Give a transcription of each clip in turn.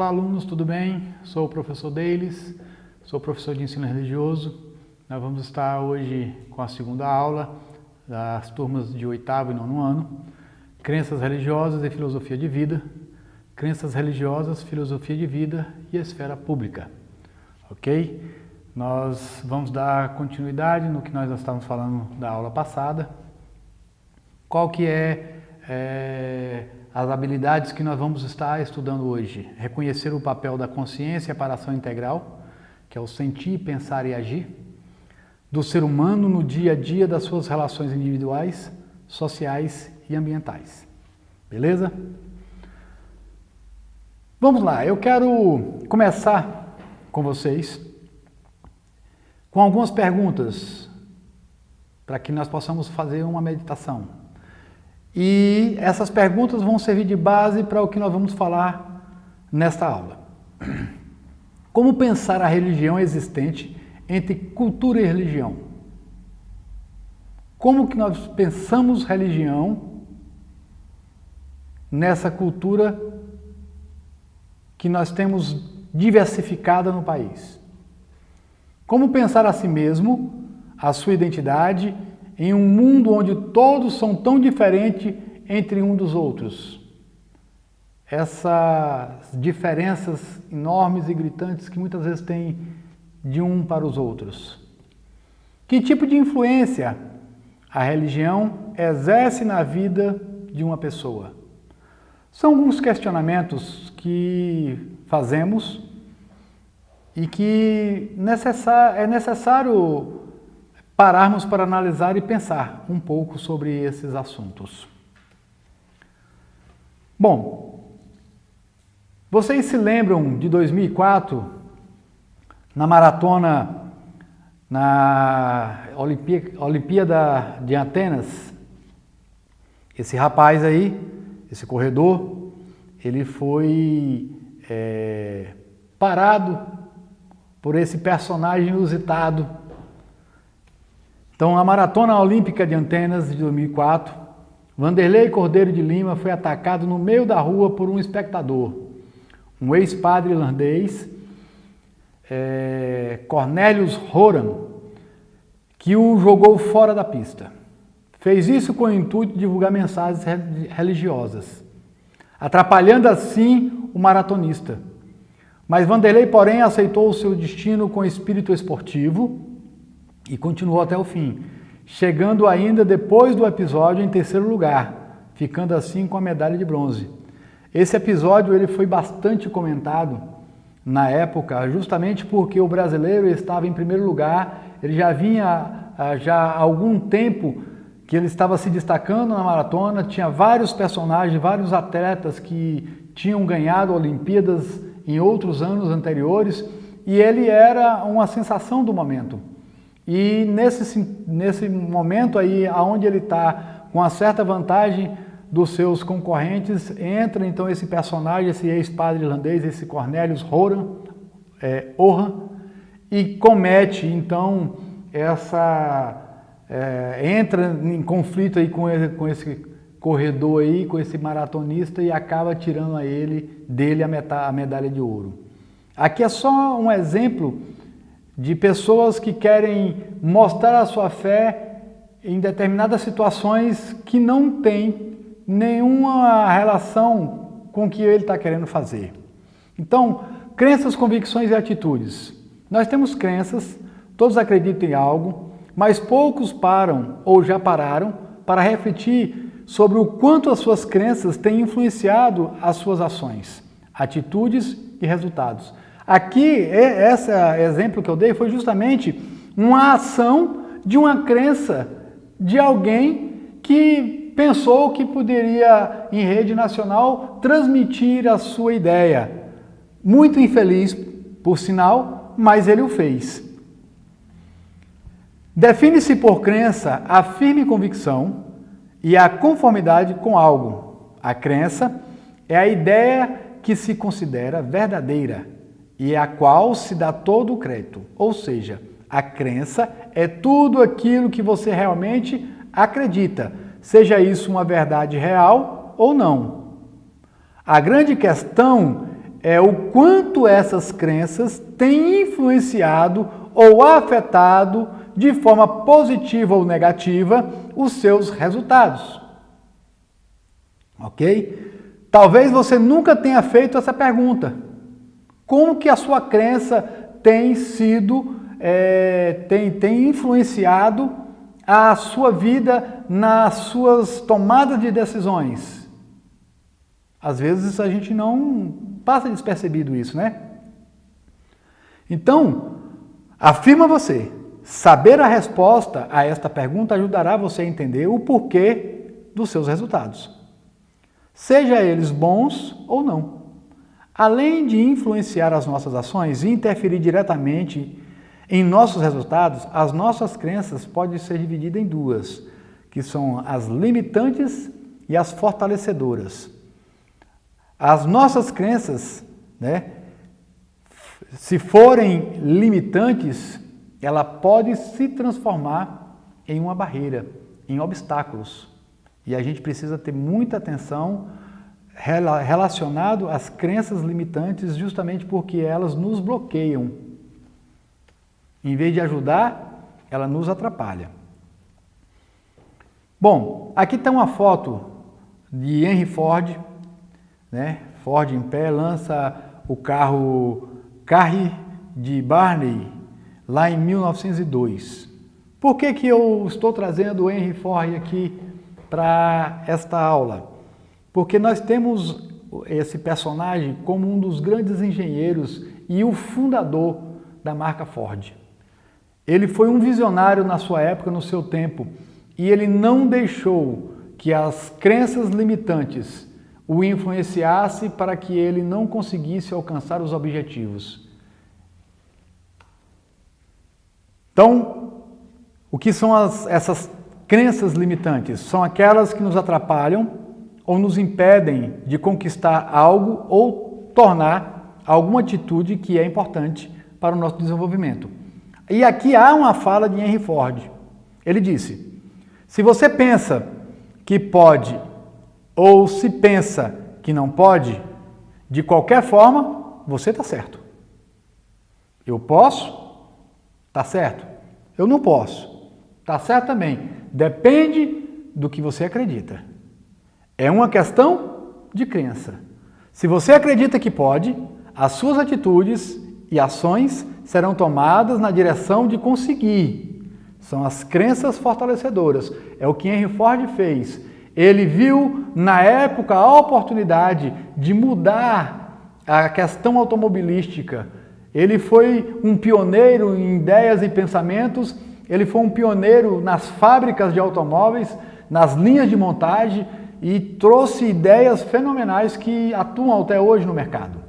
Fala alunos, tudo bem? Sou o professor Deiles, sou professor de ensino religioso. Nós vamos estar hoje com a segunda aula das turmas de 8º e 9º ano, Crenças religiosas e filosofia de vida, Crenças religiosas, filosofia de vida e esfera pública, ok? Nós vamos dar continuidade no que nós já estávamos falando da aula passada. Qual que as habilidades que nós vamos estar estudando hoje? Reconhecer o papel da consciência para a ação integral, que é o sentir, pensar e agir, do ser humano no dia a dia das suas relações individuais, sociais e ambientais. Beleza? Vamos lá, eu quero começar com vocês com algumas perguntas para que nós possamos fazer uma meditação. E essas perguntas vão servir de base para o que nós vamos falar nesta aula. Como pensar a religião existente entre cultura e religião? Como que nós pensamos religião nessa cultura que nós temos diversificada no país? Como pensar a si mesmo, a sua identidade, em um mundo onde todos são tão diferentes entre um dos outros? Essas diferenças enormes e gritantes que muitas vezes tem de um para os outros. Que tipo de influência a religião exerce na vida de uma pessoa? São alguns questionamentos que fazemos e que é necessário pararmos para analisar e pensar um pouco sobre esses assuntos. Bom, vocês se lembram de 2004, na maratona, na Olimpíada de Atenas? Esse rapaz aí, esse corredor, ele foi parado por esse personagem inusitado. Então, a Maratona Olímpica de Atenas de 2004, Vanderlei Cordeiro de Lima foi atacado no meio da rua por um espectador, um ex-padre irlandês, Cornelius Horan, que o jogou fora da pista. Fez isso com o intuito de divulgar mensagens religiosas, atrapalhando assim o maratonista. Mas Vanderlei, porém, aceitou o seu destino com espírito esportivo e continuou até o fim, chegando ainda depois do episódio em 3º lugar, ficando assim com a medalha de bronze. Esse episódio ele foi bastante comentado na época, justamente porque o brasileiro estava em 1º lugar, ele já vinha há algum tempo que ele estava se destacando na maratona, tinha vários personagens, vários atletas que tinham ganhado Olimpíadas em outros anos anteriores, e ele era uma sensação do momento. E nesse momento aí, onde ele está com uma certa vantagem dos seus concorrentes, entra então esse personagem, esse ex-padre irlandês, esse Cornelius Horan, e comete então entra em conflito aí com esse corredor aí, com esse maratonista, e acaba tirando dele a medalha de ouro. Aqui é só um exemplo de pessoas que querem mostrar a sua fé em determinadas situações que não tem nenhuma relação com o que ele está querendo fazer. Então, crenças, convicções e atitudes. Nós temos crenças, todos acreditam em algo, mas poucos param ou já pararam para refletir sobre o quanto as suas crenças têm influenciado as suas ações, atitudes e resultados. Aqui, esse exemplo que eu dei foi justamente uma ação de uma crença de alguém que pensou que poderia, em rede nacional, transmitir a sua ideia. Muito infeliz, por sinal, mas ele o fez. Define-se por crença a firme convicção e a conformidade com algo. A crença é a ideia que se considera verdadeira e a qual se dá todo o crédito. Ou seja, a crença é tudo aquilo que você realmente acredita, seja isso uma verdade real ou não. A grande questão é o quanto essas crenças têm influenciado ou afetado de forma positiva ou negativa os seus resultados. Ok? Talvez você nunca tenha feito essa pergunta. Como que a sua crença tem sido, tem influenciado a sua vida nas suas tomadas de decisões? Às vezes a gente não passa despercebido isso, né? Então, afirma você, saber a resposta a esta pergunta ajudará você a entender o porquê dos seus resultados, seja eles bons ou não. Além de influenciar as nossas ações e interferir diretamente em nossos resultados, as nossas crenças podem ser divididas em duas, que são as limitantes e as fortalecedoras. As nossas crenças, né, se forem limitantes, ela pode se transformar em uma barreira, em obstáculos. E a gente precisa ter muita atenção relacionado às crenças limitantes, justamente porque elas nos bloqueiam. Em vez de ajudar, ela nos atrapalha. Bom, aqui está uma foto de Henry Ford, né? Ford em pé lança o carro Carre de Barney lá em 1902. Por que que eu estou trazendo o Henry Ford aqui para esta aula? Porque nós temos esse personagem como um dos grandes engenheiros e o fundador da marca Ford. Ele foi um visionário na sua época, no seu tempo, e ele não deixou que as crenças limitantes o influenciasse para que ele não conseguisse alcançar os objetivos. Então, o que são essas crenças limitantes? São aquelas que nos atrapalham ou nos impedem de conquistar algo ou tornar alguma atitude que é importante para o nosso desenvolvimento. E aqui há uma fala de Henry Ford. Ele disse: se você pensa que pode ou se pensa que não pode, de qualquer forma, você está certo. Eu posso? Está certo. Eu não posso. Está certo também. Depende do que você acredita. É uma questão de crença. Se você acredita que pode, as suas atitudes e ações serão tomadas na direção de conseguir. São as crenças fortalecedoras. É o que Henry Ford fez. Ele viu na época a oportunidade de mudar a questão automobilística. Ele foi um pioneiro em ideias e pensamentos. Ele foi um pioneiro nas fábricas de automóveis, nas linhas de montagem, e trouxe ideias fenomenais que atuam até hoje no mercado.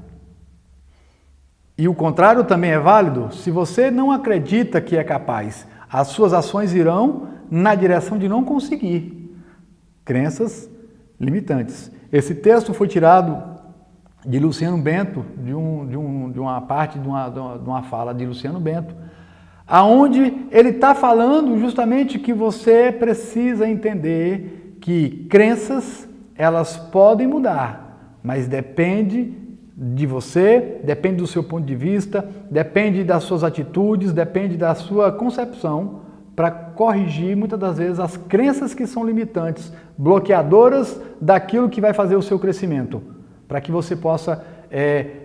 E o contrário também é válido. Se você não acredita que é capaz, as suas ações irão na direção de não conseguir. Crenças limitantes. Esse texto foi tirado de Luciano Bento, de uma fala de Luciano Bento, aonde ele está falando justamente que você precisa entender que crenças, elas podem mudar, mas depende de você, depende do seu ponto de vista, depende das suas atitudes, depende da sua concepção para corrigir muitas das vezes as crenças que são limitantes, bloqueadoras daquilo que vai fazer o seu crescimento, para que você possa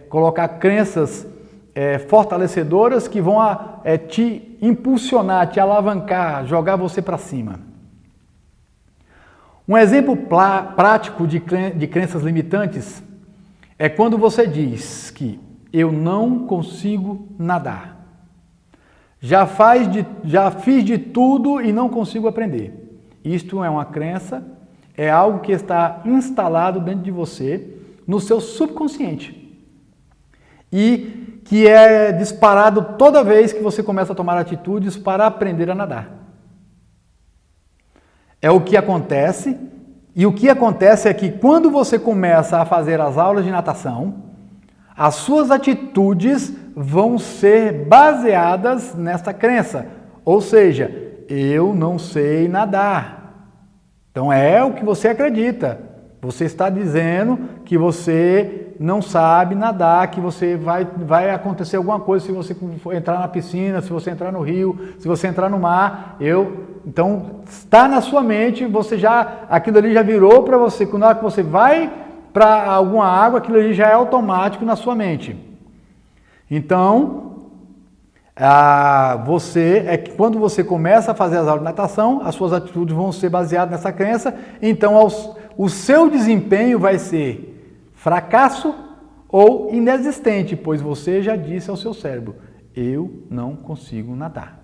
colocar crenças fortalecedoras que vão te impulsionar, te alavancar, jogar você para cima. Um exemplo prático de crenças limitantes é quando você diz que eu não consigo nadar. Já fiz de tudo e não consigo aprender. Isto é uma crença, é algo que está instalado dentro de você, no seu subconsciente. E que é disparado toda vez que você começa a tomar atitudes para aprender a nadar. É o que acontece, e o que acontece é que quando você começa a fazer as aulas de natação, as suas atitudes vão ser baseadas nessa crença. Ou seja, eu não sei nadar. Então é o que você acredita. Você está dizendo que você não sabe nadar, que você vai acontecer alguma coisa se você entrar na piscina, se você entrar no rio, se você entrar no mar. Então, está na sua mente, aquilo ali já virou para você. Quando você vai para alguma água, aquilo ali já é automático na sua mente. Então, quando você começa a fazer as aulas de natação, as suas atitudes vão ser baseadas nessa crença. Então, o seu desempenho vai ser fracasso ou inexistente, pois você já disse ao seu cérebro: eu não consigo nadar.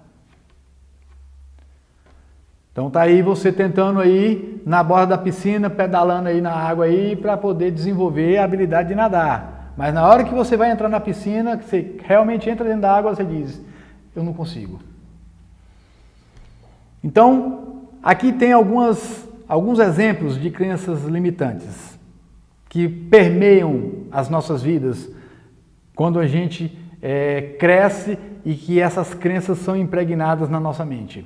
Então tá aí você tentando aí na borda da piscina, pedalando aí na água aí para poder desenvolver a habilidade de nadar. Mas na hora que você vai entrar na piscina, que você realmente entra dentro da água, você diz: eu não consigo. Então, aqui tem alguns exemplos de crenças limitantes que permeiam as nossas vidas quando a gente cresce e que essas crenças são impregnadas na nossa mente.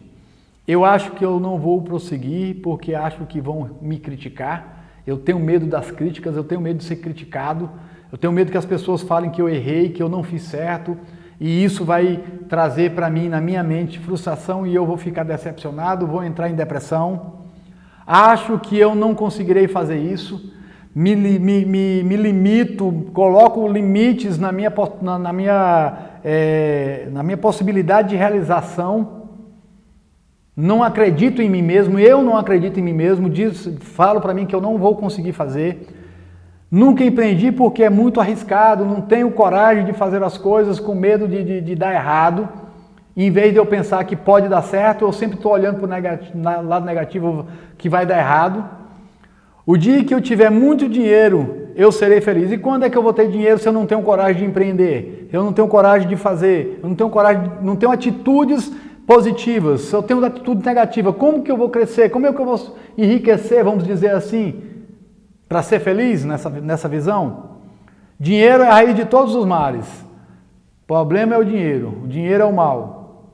Eu acho que eu não vou prosseguir porque acho que vão me criticar. Eu tenho medo das críticas, eu tenho medo de ser criticado, eu tenho medo que as pessoas falem que eu errei, que eu não fiz certo, e isso vai trazer para mim, na minha mente, frustração e eu vou ficar decepcionado, vou entrar em depressão. Acho que eu não conseguirei fazer isso, me limito, coloco limites na minha possibilidade de realização. Não acredito em mim mesmo, eu não acredito em mim mesmo, falo para mim que eu não vou conseguir fazer. Nunca empreendi porque é muito arriscado, não tenho coragem de fazer as coisas com medo de dar errado. Em vez de eu pensar que pode dar certo, eu sempre estou olhando para o lado negativo que vai dar errado. O dia que eu tiver muito dinheiro, eu serei feliz. E quando é que eu vou ter dinheiro se eu não tenho coragem de empreender? Eu não tenho coragem de fazer, eu não tenho coragem, não tenho atitudes positivas, se eu tenho atitude negativa, como que eu vou crescer? Como é que eu vou enriquecer, vamos dizer assim, para ser feliz nessa visão? Dinheiro é a raiz de todos os males. O problema é o dinheiro é o mal.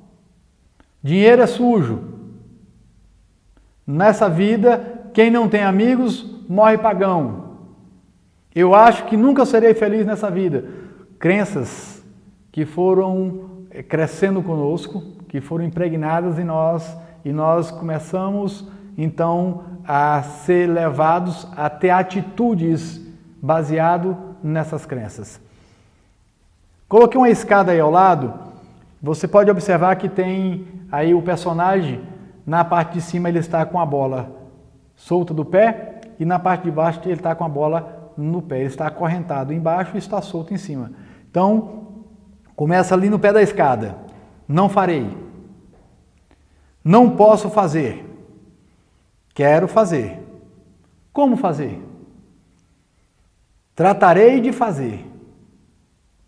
Dinheiro é sujo. Nessa vida, quem não tem amigos, morre pagão. Eu acho que nunca serei feliz nessa vida. Crenças que foram crescendo conosco, que foram impregnadas em nós, e nós começamos então a ser levados a ter atitudes baseado nessas crenças. Coloquei uma escada aí ao lado, você pode observar que tem aí o personagem, na parte de cima ele está com a bola solta do pé, e na parte de baixo ele está com a bola no pé, ele está acorrentado embaixo e está solto em cima. Então, começa ali no pé da escada: não farei, não posso fazer, quero fazer, como fazer? Tratarei de fazer,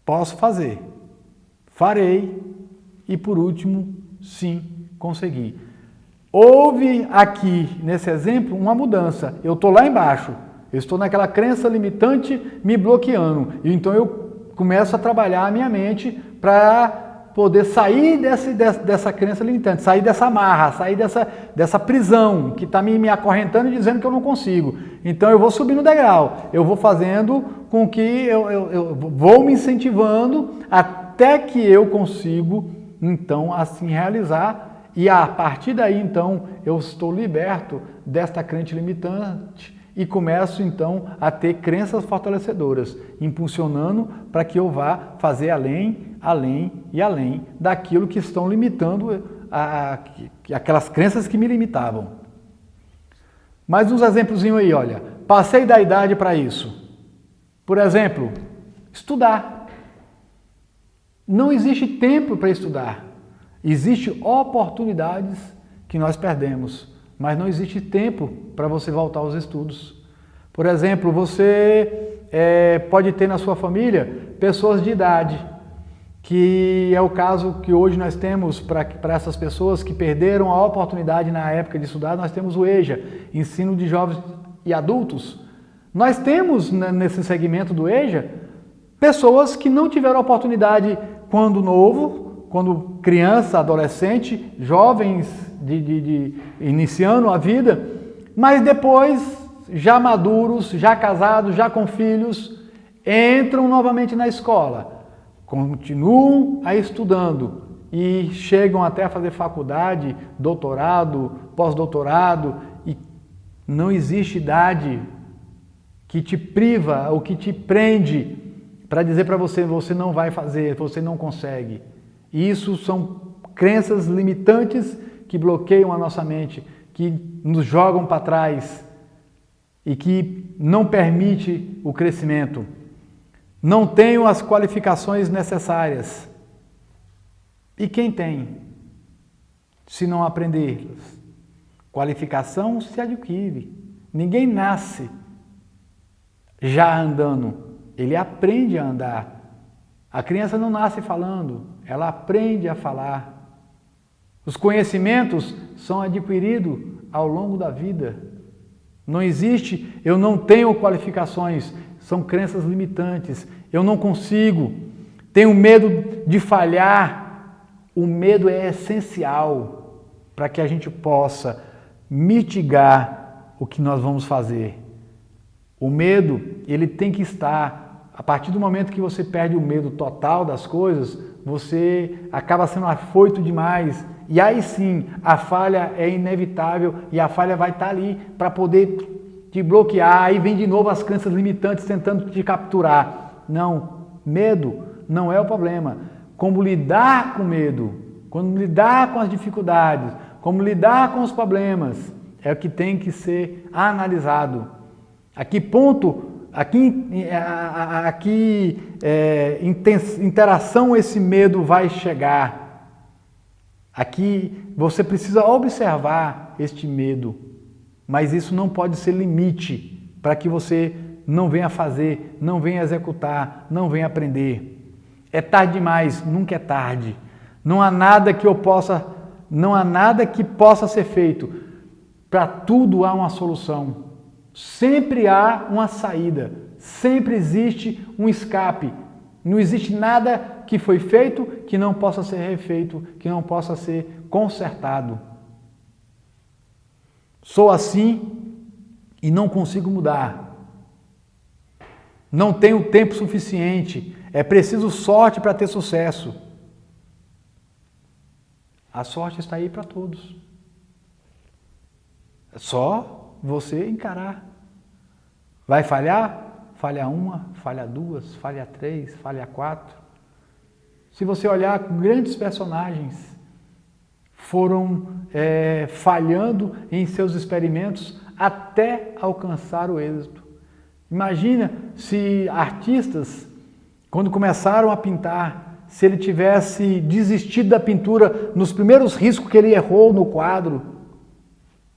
posso fazer, farei e por último, sim, consegui. Houve aqui, nesse exemplo, uma mudança. Eu estou lá embaixo, eu estou naquela crença limitante me bloqueando, e então eu começo a trabalhar a minha mente para poder sair dessa crença limitante, sair dessa amarra, sair dessa prisão que está me acorrentando e dizendo que eu não consigo. Então eu vou subindo o degrau, eu vou fazendo com que eu vou me incentivando até que eu consigo, então, assim realizar. E a partir daí, então, eu estou liberto desta crença limitante e começo, então, a ter crenças fortalecedoras, impulsionando para que eu vá fazer além e além daquilo que estão limitando aquelas crenças que me limitavam. Mais uns exemplos aí, olha. Passei da idade para isso. Por exemplo, estudar. Não existe tempo para estudar. Existem oportunidades que nós perdemos, mas não existe tempo para você voltar aos estudos. Por exemplo, você pode ter na sua família pessoas de idade, que é o caso que hoje nós temos para essas pessoas que perderam a oportunidade na época de estudar. Nós temos o EJA, Ensino de Jovens e Adultos. Nós temos nesse segmento do EJA pessoas que não tiveram oportunidade quando novo, quando criança, adolescente, jovens iniciando a vida, mas depois já maduros, já casados, já com filhos, entram novamente na escola, continuam a estudando e chegam até a fazer faculdade, doutorado, pós-doutorado, e não existe idade que te priva ou que te prende para dizer para você, você não vai fazer, você não consegue. E isso são crenças limitantes que bloqueiam a nossa mente, que nos jogam para trás e que não permite o crescimento. Não tenho as qualificações necessárias. E quem tem, se não aprender? Qualificação se adquire. Ninguém nasce já andando. Ele aprende a andar. A criança não nasce falando, ela aprende a falar. Os conhecimentos são adquiridos ao longo da vida. Não existe, eu não tenho qualificações, são crenças limitantes. Eu não consigo, tenho medo de falhar. O medo é essencial para que a gente possa mitigar o que nós vamos fazer. O medo, ele tem que estar. A partir do momento que você perde o medo total das coisas, você acaba sendo afoito demais. E aí sim, a falha é inevitável e a falha vai estar ali para poder te bloquear. Aí vem de novo as crenças limitantes tentando te capturar. Não, medo não é o problema. Como lidar com medo, como lidar com as dificuldades, como lidar com os problemas, é o que tem que ser analisado. A que ponto, interação esse medo vai chegar? Aqui você precisa observar este medo, mas isso não pode ser limite para que você não venha fazer, não venha executar, não venha aprender. É tarde demais, nunca é tarde. Não há nada que possa ser feito. Para tudo há uma solução. Sempre há uma saída, sempre existe um escape. Não existe nada que foi feito que não possa ser refeito, que não possa ser consertado. Sou assim e não consigo mudar. Não tenho tempo suficiente. É preciso sorte para ter sucesso. A sorte está aí para todos. É só você encarar. Vai falhar? Falha uma, falha duas, falha três, falha quatro. Se você olhar, grandes personagens foram falhando em seus experimentos até alcançar o êxito. Imagina se artistas, quando começaram a pintar, se ele tivesse desistido da pintura nos primeiros riscos que ele errou no quadro,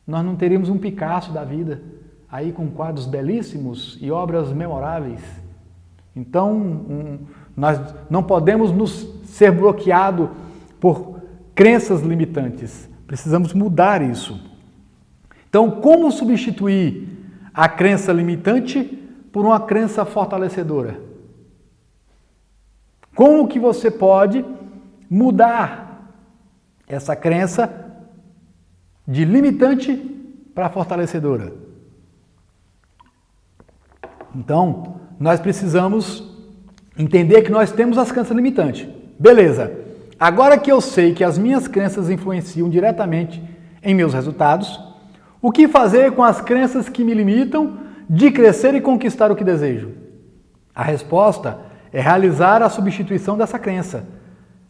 nós não teríamos um Picasso da vida, aí com quadros belíssimos e obras memoráveis. Então, nós não podemos ser bloqueados por crenças limitantes. Precisamos mudar isso. Então, como substituir a crença limitante por uma crença fortalecedora? Como que você pode mudar essa crença de limitante para fortalecedora? Então, nós precisamos entender que nós temos as crenças limitantes. Beleza. Agora que eu sei que as minhas crenças influenciam diretamente em meus resultados, o que fazer com as crenças que me limitam de crescer e conquistar o que desejo? A resposta é realizar a substituição dessa crença.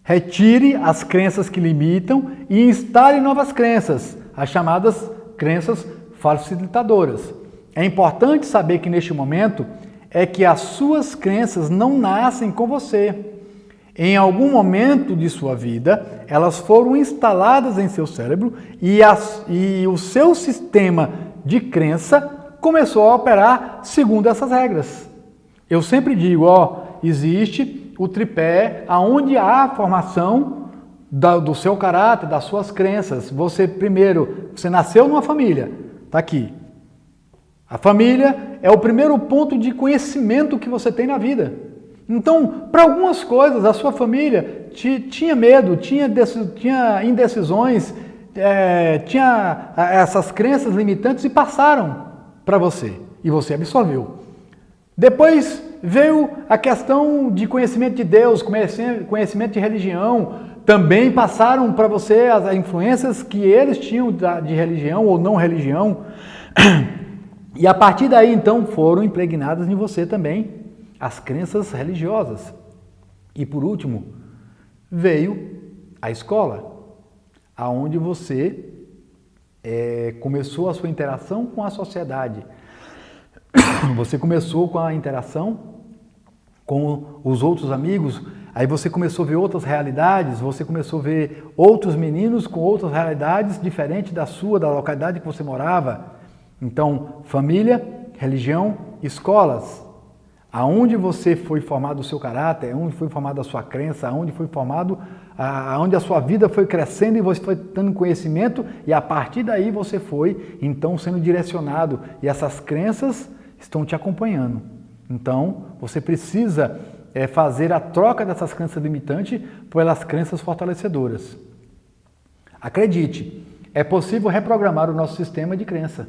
Retire as crenças que limitam e instale novas crenças, as chamadas crenças facilitadoras. É importante saber que neste momento é que as suas crenças não nascem com você. Em algum momento de sua vida, elas foram instaladas em seu cérebro e o seu sistema de crença começou a operar segundo essas regras. Eu sempre digo, existe o tripé aonde há a formação do seu caráter, das suas crenças. Você nasceu numa família, está aqui. A família é o primeiro ponto de conhecimento que você tem na vida. Então, para algumas coisas, a sua família tinha medo, tinha indecisões, tinha essas crenças limitantes e passaram para você e você absorveu. Depois veio a questão de conhecimento de Deus, conhecimento de religião. Também passaram para você as influências que eles tinham de religião ou não religião. E a partir daí, então, foram impregnadas em você também as crenças religiosas. E por último, veio a escola, aonde você começou a sua interação com a sociedade. Você começou com a interação com os outros amigos, aí você começou a ver outras realidades, você começou a ver outros meninos com outras realidades diferentes da sua, da localidade que você morava. Então, família, religião, escolas, aonde você foi formado o seu caráter, aonde foi formada a sua crença, aonde foi formado, aonde a sua vida foi crescendo e você foi tendo conhecimento e a partir daí você foi, então, sendo direcionado e essas crenças estão te acompanhando. Então, você precisa fazer a troca dessas crenças limitantes pelas crenças fortalecedoras. Acredite, é possível reprogramar o nosso sistema de crença,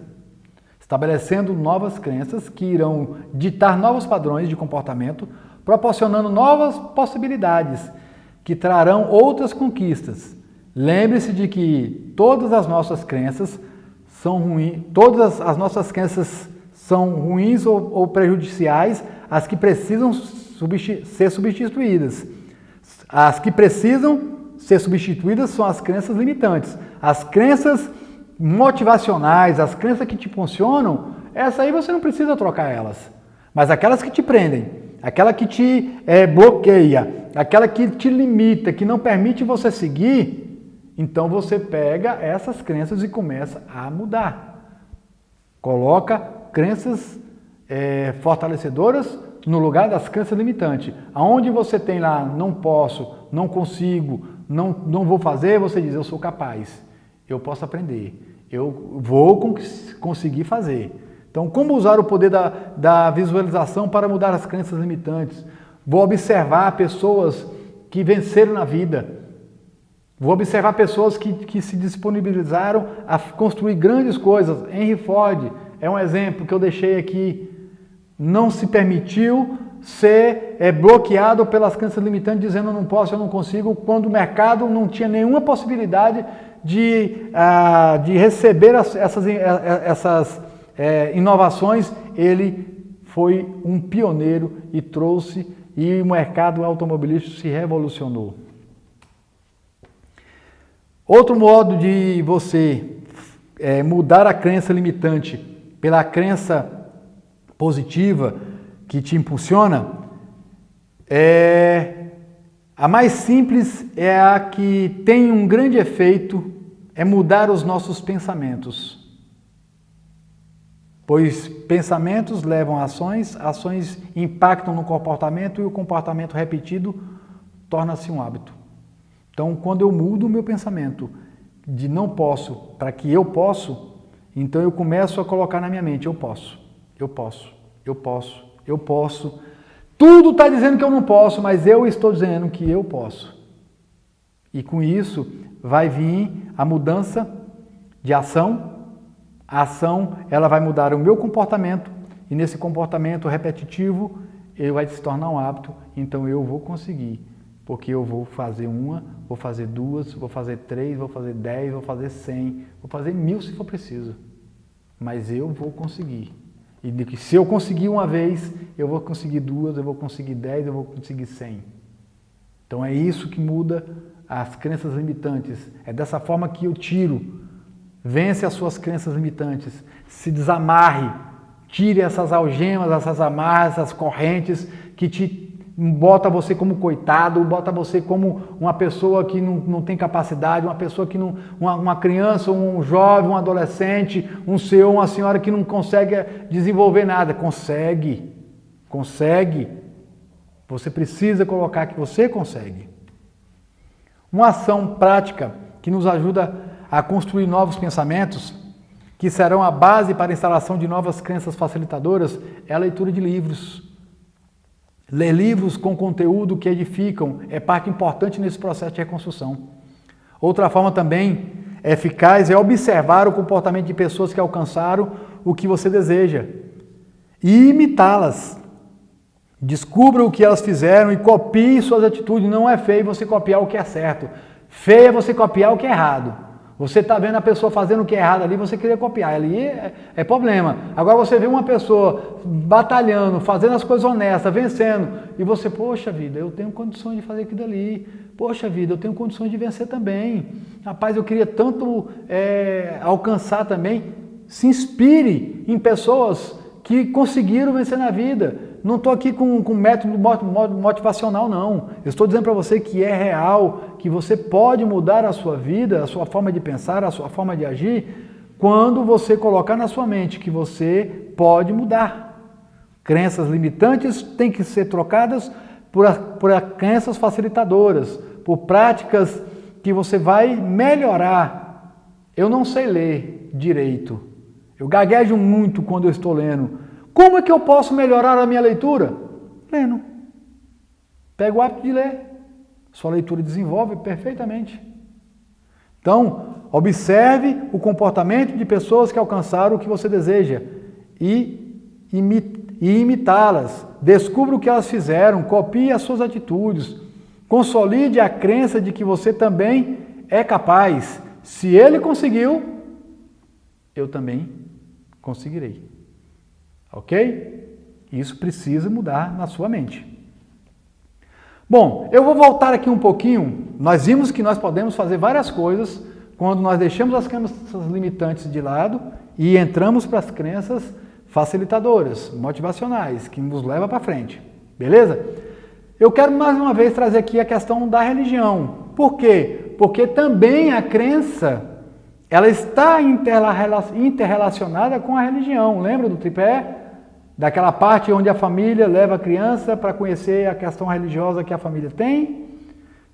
estabelecendo novas crenças que irão ditar novos padrões de comportamento, proporcionando novas possibilidades que trarão outras conquistas. Lembre-se de que todas as nossas crenças são ruins, todas as nossas crenças são ruins ou prejudiciais, as que precisam ser substituídas. As que precisam ser substituídas são as crenças limitantes. As crenças motivacionais, as crenças que te funcionam, essa aí você não precisa trocar elas. Mas aquelas que te prendem, aquela que te bloqueia, aquela que te limita, que não permite você seguir, então você pega essas crenças e começa a mudar. Coloca crenças fortalecedoras no lugar das crenças limitantes. Aonde você tem lá, não posso, não consigo, não vou fazer, você diz, eu sou capaz, eu posso aprender, eu vou conseguir fazer. Então, como usar o poder da visualização para mudar as crenças limitantes? Vou observar pessoas que venceram na vida. Vou observar pessoas que se disponibilizaram a construir grandes coisas. Henry Ford é um exemplo que eu deixei aqui. Não se permitiu ser bloqueado pelas crenças limitantes, dizendo eu não posso, eu não consigo, quando o mercado não tinha nenhuma possibilidade de receber essas inovações. Ele foi um pioneiro e trouxe, e o mercado automobilístico se revolucionou. Outro modo de você mudar a crença limitante pela crença positiva que te impulsiona, a mais simples é a que tem um grande efeito, é mudar os nossos pensamentos. Pois pensamentos levam a ações, ações impactam no comportamento e o comportamento repetido torna-se um hábito. Então, quando eu mudo o meu pensamento de não posso para que eu posso, então eu começo a colocar na minha mente, eu posso, eu posso, eu posso, eu posso. Tudo está dizendo que eu não posso, mas eu estou dizendo que eu posso. E com isso vai vir a mudança de ação. A ação, ela vai mudar o meu comportamento e nesse comportamento repetitivo ele vai se tornar um hábito. Então eu vou conseguir, porque eu vou fazer uma, vou fazer duas, vou fazer 3, vou fazer 10, vou fazer 100, vou fazer 1000 se for preciso. Mas eu vou conseguir. E de que se eu conseguir uma vez, eu vou conseguir 2, eu vou conseguir 10, eu vou conseguir 100. Então é isso que muda as crenças limitantes. É dessa forma que eu tiro. Vence as suas crenças limitantes. Se desamarre. Tire essas algemas, essas amarras, essas correntes que te bota você como coitado, bota você como uma pessoa que não tem capacidade, uma pessoa que não, uma criança, um jovem, um adolescente, um senhor, uma senhora que não consegue desenvolver nada. Consegue. Você precisa colocar que você consegue. Uma ação prática que nos ajuda a construir novos pensamentos, que serão a base para a instalação de novas crenças facilitadoras, é a leitura de livros. Ler livros com conteúdo que edificam é parte importante nesse processo de reconstrução. Outra forma também eficaz é observar o comportamento de pessoas que alcançaram o que você deseja e imitá-las. Descubra o que elas fizeram e copie suas atitudes. Não é feio você copiar o que é certo. Feio é você copiar o que é errado. Você está vendo a pessoa fazendo o que é errado ali, você queria copiar. Ali é problema. Agora você vê uma pessoa batalhando, fazendo as coisas honestas, vencendo, e você, poxa vida, eu tenho condições de fazer aquilo ali. Poxa vida, eu tenho condições de vencer também. Rapaz, eu queria tanto alcançar também. Se inspire em pessoas que conseguiram vencer na vida. Não estou aqui com método motivacional, não. Eu estou dizendo para você que é real, que você pode mudar a sua vida, a sua forma de pensar, a sua forma de agir, quando você colocar na sua mente que você pode mudar. Crenças limitantes têm que ser trocadas por crenças facilitadoras, por práticas que você vai melhorar. Eu não sei ler direito. Eu gaguejo muito quando eu estou lendo. Como é que eu posso melhorar a minha leitura? Lendo. Pega o hábito de ler. Sua leitura desenvolve perfeitamente. Então, observe o comportamento de pessoas que alcançaram o que você deseja e imitá-las. Descubra o que elas fizeram, copie as suas atitudes. Consolide a crença de que você também é capaz. Se ele conseguiu, eu também conseguirei. Ok? Isso precisa mudar na sua mente. Bom, eu vou voltar aqui um pouquinho. Nós vimos que nós podemos fazer várias coisas quando nós deixamos as crenças limitantes de lado e entramos para as crenças facilitadoras, motivacionais, que nos levam para frente. Beleza? Eu quero mais uma vez trazer aqui a questão da religião. Por quê? Porque também a crença, ela está interrelacionada com a religião. Lembra do tripé? Daquela parte onde a família leva a criança para conhecer a questão religiosa que a família tem?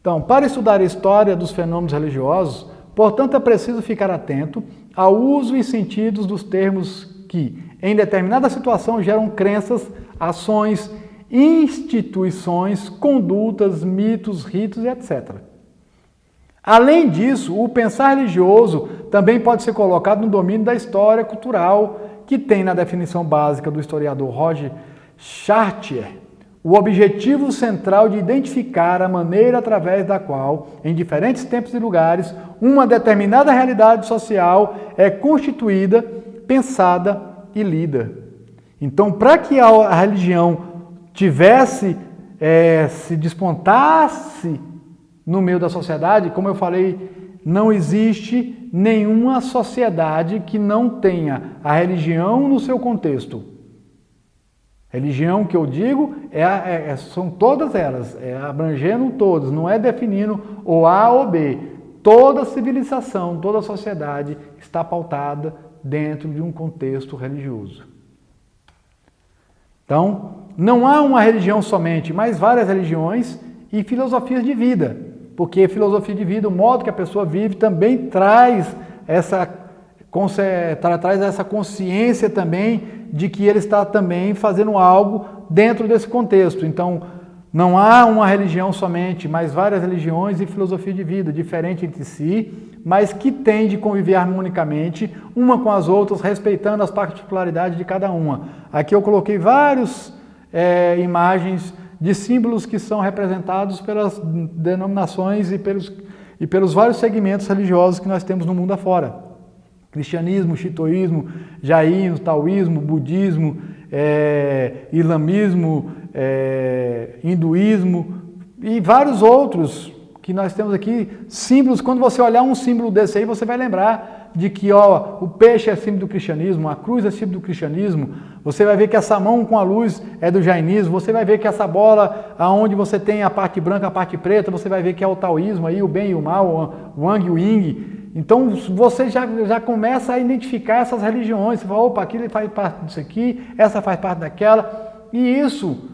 Então, para estudar a história dos fenômenos religiosos, portanto, é preciso ficar atento ao uso e sentidos dos termos que, em determinada situação, geram crenças, ações, instituições, condutas, mitos, ritos, etc. Além disso, o pensar religioso também pode ser colocado no domínio da história cultural, que tem na definição básica do historiador Roger Chartier o objetivo central de identificar a maneira através da qual, em diferentes tempos e lugares, uma determinada realidade social é constituída, pensada e lida. Então, para que a religião se despontasse no meio da sociedade, como eu falei, não existe nenhuma sociedade que não tenha a religião no seu contexto. Religião que eu digo são todas elas, abrangendo todas, não é definindo o A ou B. Toda civilização, toda sociedade está pautada dentro de um contexto religioso. Então, não há uma religião somente, mas várias religiões e filosofias de vida. Porque filosofia de vida, o modo que a pessoa vive, também traz essa consciência também de que ele está também fazendo algo dentro desse contexto. Então, não há uma religião somente, mas várias religiões e filosofia de vida, diferentes entre si, mas que têm de conviver harmonicamente uma com as outras, respeitando as particularidades de cada uma. Aqui eu coloquei várias imagens de símbolos que são representados pelas denominações e pelos vários segmentos religiosos que nós temos no mundo afora. Cristianismo, shintoísmo, jaísmo, taoísmo, budismo, islamismo, hinduísmo e vários outros que nós temos aqui, símbolos. Quando você olhar um símbolo desse aí, você vai lembrar de que o peixe é símbolo do cristianismo, a cruz é símbolo do cristianismo, você vai ver que essa mão com a luz é do jainismo, você vai ver que essa bola, aonde você tem a parte branca, a parte preta, você vai ver que é o taoísmo, aí, o bem e o mal, o Wang e o Ying. Então você já começa a identificar essas religiões, você fala, opa, aquilo faz parte disso aqui, essa faz parte daquela, e isso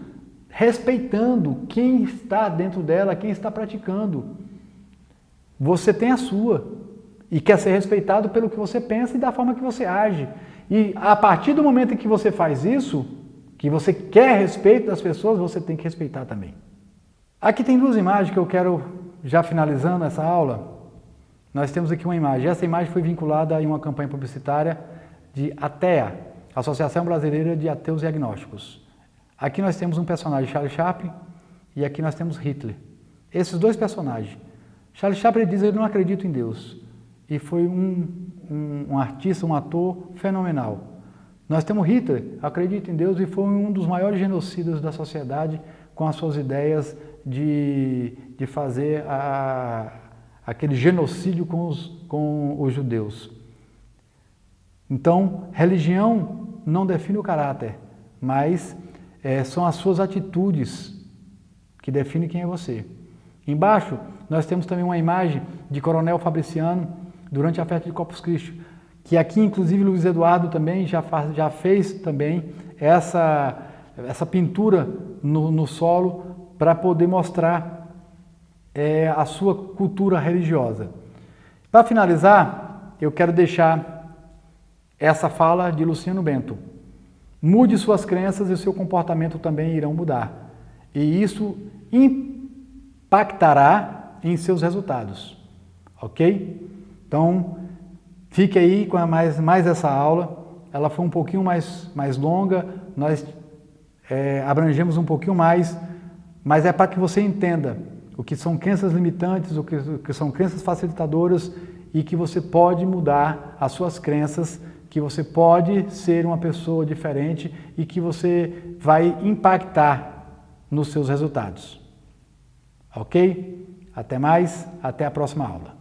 respeitando quem está dentro dela, quem está praticando. Você tem a sua. E quer ser respeitado pelo que você pensa e da forma que você age. E a partir do momento em que você faz isso, que você quer respeito das pessoas, você tem que respeitar também. Aqui tem duas imagens que eu quero, já finalizando essa aula. Nós temos aqui uma imagem. Essa imagem foi vinculada a uma campanha publicitária de ATEA, Associação Brasileira de Ateus e Agnósticos. Aqui nós temos um personagem, Charles Chaplin, e aqui nós temos Hitler. Esses dois personagens. Charles Chaplin diz que ele não acredita em Deus. E foi um artista, um ator fenomenal. Nós temos Hitler, acredita em Deus, e foi um dos maiores genocidas da sociedade com as suas ideias de fazer aquele genocídio com os judeus. Então, religião não define o caráter, mas são as suas atitudes que definem quem é você. Embaixo, nós temos também uma imagem de Coronel Fabriciano durante a festa de Corpus Christi, que aqui, inclusive, Luiz Eduardo também já fez também essa pintura no solo para poder mostrar a sua cultura religiosa. Para finalizar, eu quero deixar essa fala de Luciano Bento. Mude suas crenças e seu comportamento também irão mudar. E isso impactará em seus resultados. Ok? Então, fique aí com mais essa aula. Ela foi um pouquinho mais longa, nós abrangemos um pouquinho mais, mas é para que você entenda o que são crenças limitantes, o que são crenças facilitadoras e que você pode mudar as suas crenças, que você pode ser uma pessoa diferente e que você vai impactar nos seus resultados. Ok? Até mais, até a próxima aula.